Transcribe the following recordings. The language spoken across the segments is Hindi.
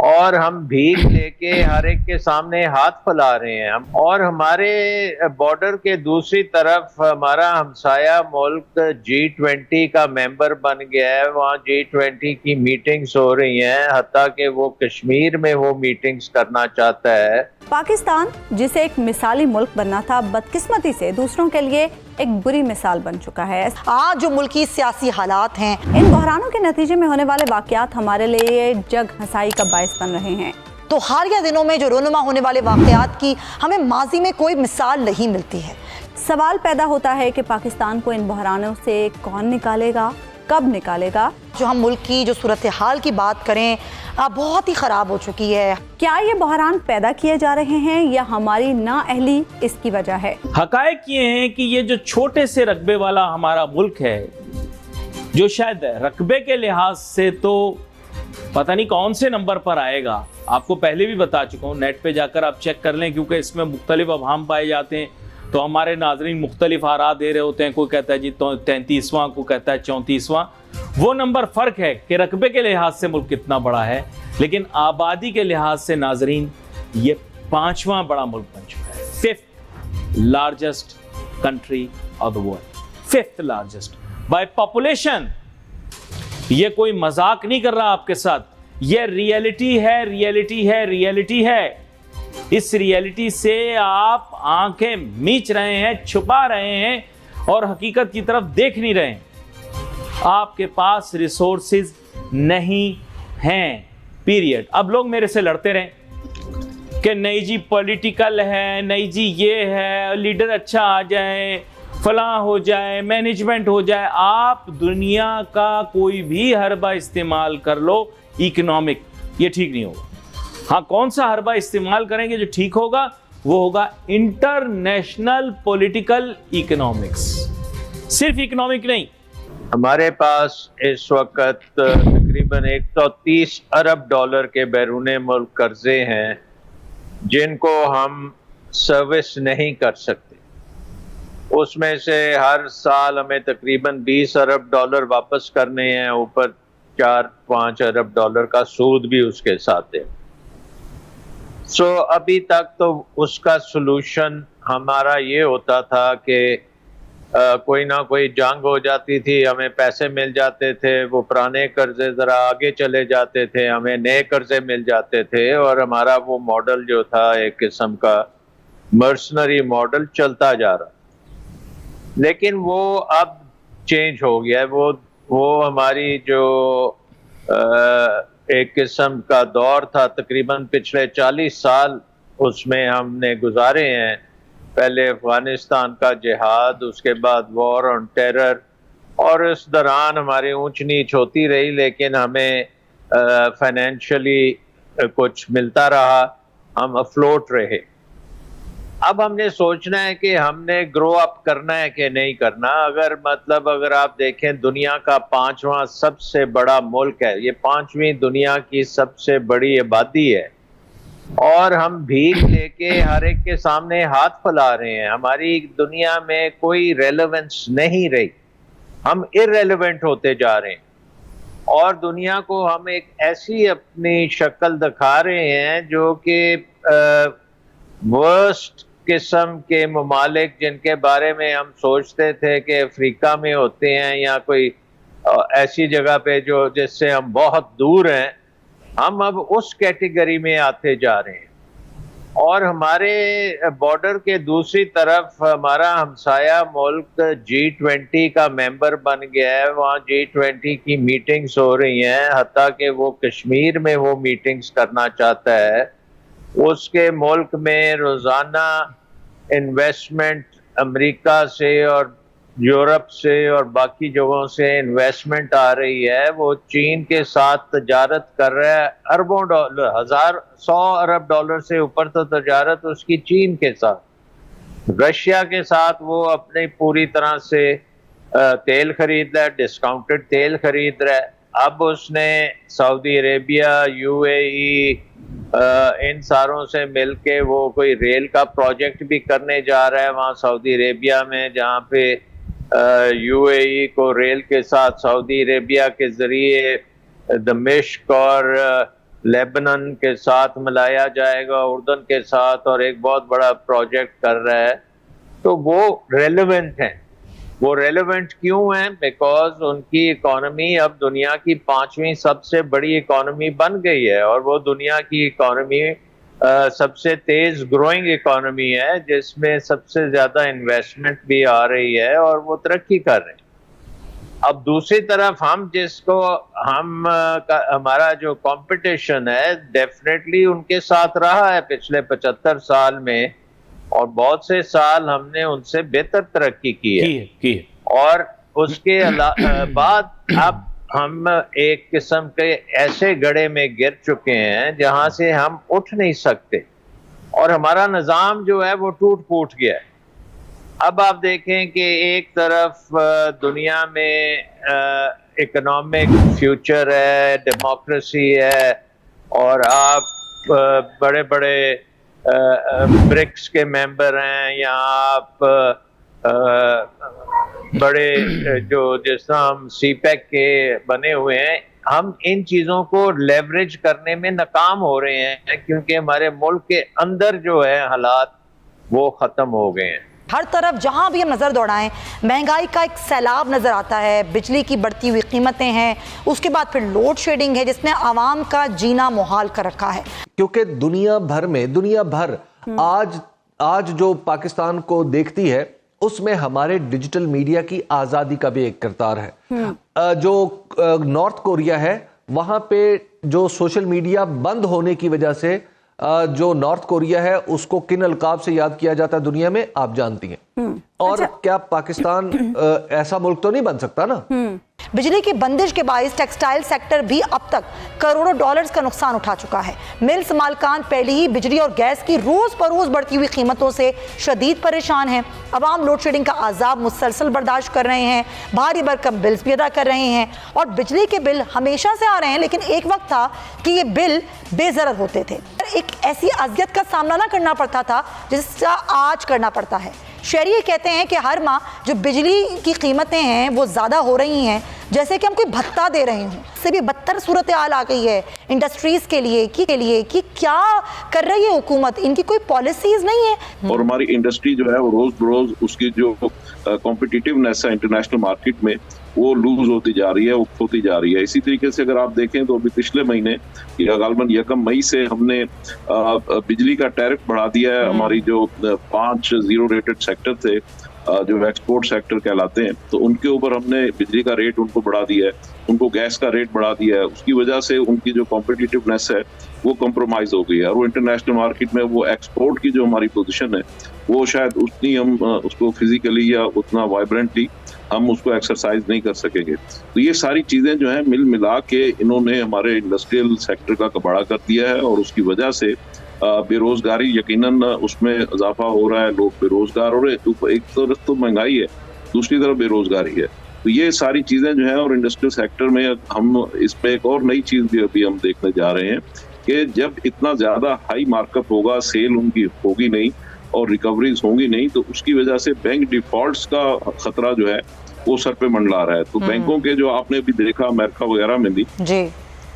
और हम भीख लेके हर एक के सामने हाथ फैला रहे हैं हम। और हमारे बॉर्डर के दूसरी तरफ हमारा हमसाया मुल्क G20 का मेंबर बन गया है। वहाँ G20 की मीटिंग्स हो रही हैं, हत्ता कि वो कश्मीर में वो मीटिंग्स करना चाहता है। पाकिस्तान जिसे एक मिसाली मुल्क बनना था, बदकिस्मती से दूसरों के लिए एक बुरी मिसाल बन चुका है। आज जो मुल्की सियासी हालात हैं, इन बहरानों के नतीजे में होने वाले वाकयात हमारे लिए जग हंसाई का बायस बन रहे हैं। तो हालिया दिनों में जो रोनुमा होने वाले वाकयात की हमें माजी में कोई मिसाल नहीं मिलती है। सवाल पैदा होता है कि पाकिस्तान को इन बहरानों से कौन निकालेगा, कब निकालेगा। जो हम मुल्क की जो सूरत हाल की बात करें, बहुत ही ख़राब हो चुकी है। क्या ये बहरान पैदा किए जा रहे हैं या हमारी नाअहली इसकी वजह है? हकायक ये हैं कि ये जो छोटे से रकबे वाला हमारा मुल्क है, जो शायद रकबे के लिहाज से तो पता नहीं कौन से नंबर पर आएगा, आपको पहले भी बता चुका हूँ, नेट पे जाकर आप चेक कर लें, क्योंकि इसमें मुख्तलिफ अवहाम पाए जाते हैं। तो हमारे नाजरीन मुख्तलिफ आरा दे रहे होते हैं, कोई कहता है जी 33वां, कोई कहता है 34वां। वो नंबर फ़र्क है कि रकबे के लिहाज से मुल्क कितना बड़ा है, लेकिन आबादी के लिहाज से नाजरीन ये 5वां बड़ा मुल्क बन चुका है। 5th largest country of the world, 5th largest by population. ये कोई मजाक नहीं कर रहा आपके साथ, ये रियलिटी है, रियलिटी है, रियलिटी है। इस रियलिटी से आप आंखें मीच रहे हैं, छुपा रहे हैं और हकीकत की तरफ देख नहीं रहे हैं। आपके पास रिसोर्सेज नहीं हैं, पीरियड। अब लोग मेरे से लड़ते रहे कि नहीं जी पॉलिटिकल है, नहीं जी ये है, लीडर अच्छा आ जाए, फलां हो जाए, मैनेजमेंट हो जाए। आप दुनिया का कोई भी हरबा इस्तेमाल कर लो इकोनॉमिक, ये ठीक नहीं होगा। हाँ, कौन सा हरबा इस्तेमाल करेंगे जो ठीक होगा? वो होगा इंटरनेशनल पॉलिटिकल इकोनॉमिक्स। सिर्फ इकोनॉमिक नहीं। हमारे पास इस वक्त तकरीबन 130 अरब डॉलर के बैरूने मुल्क कर्जे हैं, जिनको हम सर्विस नहीं कर सकते। उसमें से हर साल हमें तकरीबन 20 अरब डॉलर वापस करने हैं, ऊपर 4-5 अरब डॉलर का सूद भी उसके साथ है। अभी तक तो उसका सलूशन हमारा ये होता था कि कोई ना कोई जंग हो जाती थी, हमें पैसे मिल जाते थे, वो पुराने कर्जे ज़रा आगे चले जाते थे, हमें नए कर्जे मिल जाते थे, और हमारा वो मॉडल जो था एक किस्म का मर्सनरी मॉडल चलता जा रहा। लेकिन वो अब चेंज हो गया है। वो हमारी जो एक किस्म का दौर था, तकरीबन पिछले 40 साल उसमें हमने गुजारे हैं। पहले अफगानिस्तान का जिहाद, उसके बाद वॉर ऑन टेरर, और इस दौरान हमारी ऊंच नीच होती रही, लेकिन हमें फाइनेंशियली कुछ मिलता रहा, हम अफ्लोट रहे। अब हमने सोचना है कि हमने ग्रो अप करना है कि नहीं करना। अगर आप देखें, दुनिया का 5वां सबसे बड़ा मुल्क है, ये 5वीं दुनिया की सबसे बड़ी आबादी है, और हम भीख लेके हर एक के सामने हाथ फैला रहे हैं। हमारी दुनिया में कोई रेलेवेंस नहीं रही, हम इररेलेवेंट होते जा रहे हैं, और दुनिया को हम एक ऐसी अपनी शक्ल दिखा रहे हैं जो कि वर्स्ट किस्म के ममालिक, जिनके बारे में हम सोचते थे कि अफ्रीका में होते हैं या कोई ऐसी जगह पे जो जिससे हम बहुत दूर हैं, हम अब उस कैटेगरी में आते जा रहे हैं। और हमारे बॉर्डर के दूसरी तरफ हमारा हमसाया मुल्क G20 का मेंबर बन गया है। वहाँ G20 की मीटिंग्स हो रही हैं, हत्ता कि वो कश्मीर में वो मीटिंग्स करना चाहता है। उसके मुल्क में रोज़ाना इन्वेस्टमेंट अमेरिका से और यूरोप से और बाकी जगहों से इन्वेस्टमेंट आ रही है। वो चीन के साथ तजारत कर रहा है, अरबों डॉलर, 100 अरब डॉलर से ऊपर तो तजारत उसकी चीन के साथ। रशिया के साथ वो अपनी पूरी तरह से तेल खरीद रहा है, डिस्काउंटेड तेल खरीद रहा है। अब उसने सऊदी अरेबिया, UAE, इन सारों से मिलके वो कोई रेल का प्रोजेक्ट भी करने जा रहा है वहाँ सऊदी अरेबिया में, जहाँ पे UAE को रेल के साथ सऊदी अरेबिया के ज़रिए दमिश्क और लेबनान के साथ मिलाया जाएगा, उर्दन के साथ, और एक बहुत बड़ा प्रोजेक्ट कर रहा है, तो वो रेलेवेंट हैं। वो रेलेवेंट क्यों हैं? बिकॉज उनकी इकोनॉमी अब दुनिया की 5वीं सबसे बड़ी इकोनॉमी बन गई है, और वो दुनिया की इकोनॉमी सबसे तेज ग्रोइंग इकोनॉमी है, जिसमें सबसे ज्यादा इन्वेस्टमेंट भी आ रही है और वो तरक्की कर रहे हैं। अब दूसरी तरफ हमारा जो कंपटीशन है डेफिनेटली उनके साथ रहा है पिछले 75 साल में, और बहुत से साल हमने उनसे बेहतर तरक्की की है। और उसके बाद अब हम एक किस्म के ऐसे गड्ढे में गिर चुके हैं जहां से हम उठ नहीं सकते, और हमारा निज़ाम जो है वो टूट फूट गया है। अब आप देखें कि एक तरफ दुनिया में इकोनॉमिक फ्यूचर है, डेमोक्रेसी है, और आप बड़े बड़े ब्रिक्स के मेंबर हैं, या आप बड़े जिस तरह हम सीपैक के बने हुए हैं, हम इन चीज़ों को लेवरेज करने में नाकाम हो रहे हैं, क्योंकि हमारे मुल्क के अंदर जो है हालात वो ख़त्म हो गए हैं। हर तरफ जहां भी हम नज़र दौड़ाएं, महंगाई का एक सैलाब नज़र आता है, बिजली की बढ़ती हुई कीमतें हैं, उसके बाद फिर लोड शेडिंग है जिसने आवाम का जीना मुहाल कर रखा है। क्योंकि दुनिया भर आज जो पाकिस्तान को देखती है उसमें हमारे डिजिटल मीडिया की आज़ादी का भी एक किरदार है। जो नॉर्थ कोरिया है वहां पे जो सोशल मीडिया बंद होने की वजह से जो नॉर्थ कोरिया है उसको किन अलकाब से याद किया जाता है दुनिया में, आप जानती हैं। और क्या पाकिस्तान ऐसा मुल्क तो नहीं बन सकता ना? बिजली की बंदिश के बायस टेक्सटाइल सेक्टर भी अब तक करोड़ों डॉलर्स का नुकसान उठा चुका है। मिल्स मालकान पहले ही बिजली और गैस की रोज बरोज बढ़ती हुई कीमतों से शदीद परेशान हैं। अवाम लोड शेडिंग का अजाब मुसलसल बर्दाश्त कर रहे हैं, भारी भरकम बिल्स भी अदा कर रहे हैं, और बिजली के बिल हमेशा से आ रहे हैं, लेकिन एक वक्त था कि ये बिल बेज़रर होते थे, एक ऐसी अजियत का सामना ना करना पड़ता था जिसका आज करना पड़ता है। शहरी कहते हैं कि हर माह जो बिजली की कीमतें हैं वो ज़्यादा हो रही हैं, जैसे कि हम कोई भत्ता दे रहे हों। इससे भी बदतर सूरत हाल आ गई है इंडस्ट्रीज़ के लिए कि क्या कर रही है हुकूमत, इनकी कोई पॉलिसीज़ नहीं है। और हमारी इंडस्ट्री जो है वो रोज़ बरोज़ उसकी जो कॉम्पिटिटिवनेस है इंटरनेशनल मार्केट में वो लूज होती जा रही है, वो होती जा रही है। इसी तरीके से अगर आप देखें तो अभी पिछले महीने गालबन 1 मई से हमने बिजली का टैरिफ बढ़ा दिया है। हमारी जो 5 जीरो रेटेड सेक्टर थे जो एक्सपोर्ट सेक्टर कहलाते हैं, तो उनके ऊपर हमने बिजली का रेट उनको बढ़ा दिया है, उनको गैस का रेट बढ़ा दिया है। उसकी वजह से उनकी जो कॉम्पिटिटिवनेस है वो कॉम्प्रोमाइज हो गई है, और वो इंटरनेशनल मार्केट में वो एक्सपोर्ट की जो हमारी पोजीशन है वो शायद उतनी हम उसको फिजिकली या उतना वाइब्रेंटली हम उसको एक्सरसाइज नहीं कर सकेंगे। तो ये सारी चीज़ें जो है मिल मिला के इन्होंने हमारे इंडस्ट्रियल सेक्टर का कबाड़ा कर दिया है, और उसकी वजह से बेरोजगारी यकीनन उसमें इजाफा हो रहा है, लोग बेरोजगार हो रहे हैं। एक तरफ तो महंगाई है, दूसरी तरफ बेरोजगारी है, तो ये सारी चीज़ें जो हैं, और इंडस्ट्रियल सेक्टर में हम इसमें एक और नई चीज़ भी अभी हम देखने जा रहे हैं कि जब इतना ज़्यादा हाई मार्कअप होगा, सेल उनकी होगी नहीं और रिकवरीज होंगी नहीं, तो उसकी वजह से बैंक डिफॉल्ट्स का खतरा जो है वो सर पे मंडला रहा है। तो बैंकों के जो आपने भी देखा अमेरिका वगैरह में भी जी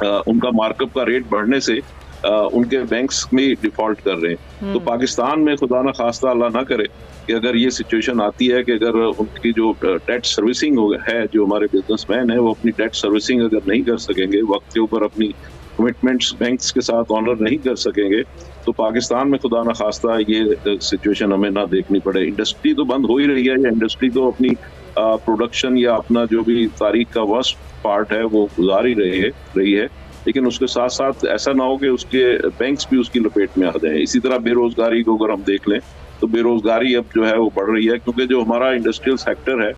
उनका मार्कअप का रेट बढ़ने से उनके बैंक्स में डिफॉल्ट कर रहे हैं। तो पाकिस्तान में खुदा ना खास्ता अल्लाह ना करे कि अगर ये सिचुएशन आती है कि अगर उनकी जो डेट सर्विसिंग है, जो हमारे बिजनेसमैन है वो अपनी डेट सर्विसिंग अगर नहीं कर सकेंगे, वक्त के ऊपर अपनी कमिटमेंट्स बैंक्स के साथ ऑनर नहीं कर सकेंगे, तो पाकिस्तान में खुदा ना खास्ता ये सिचुएशन हमें ना देखनी पड़े। इंडस्ट्री तो बंद हो ही रही है, या इंडस्ट्री तो अपनी प्रोडक्शन या अपना जो भी तारीख का वर्स्ट पार्ट है वो गुजार ही रही है, लेकिन उसके साथ साथ ऐसा ना हो कि उसके बैंक्स भी उसकी लपेट में आ जाए। इसी तरह बेरोजगारी को अगर हम देख लें तो बेरोजगारी अब जो है वो बढ़ रही है, क्योंकि जो हमारा इंडस्ट्रियल सेक्टर है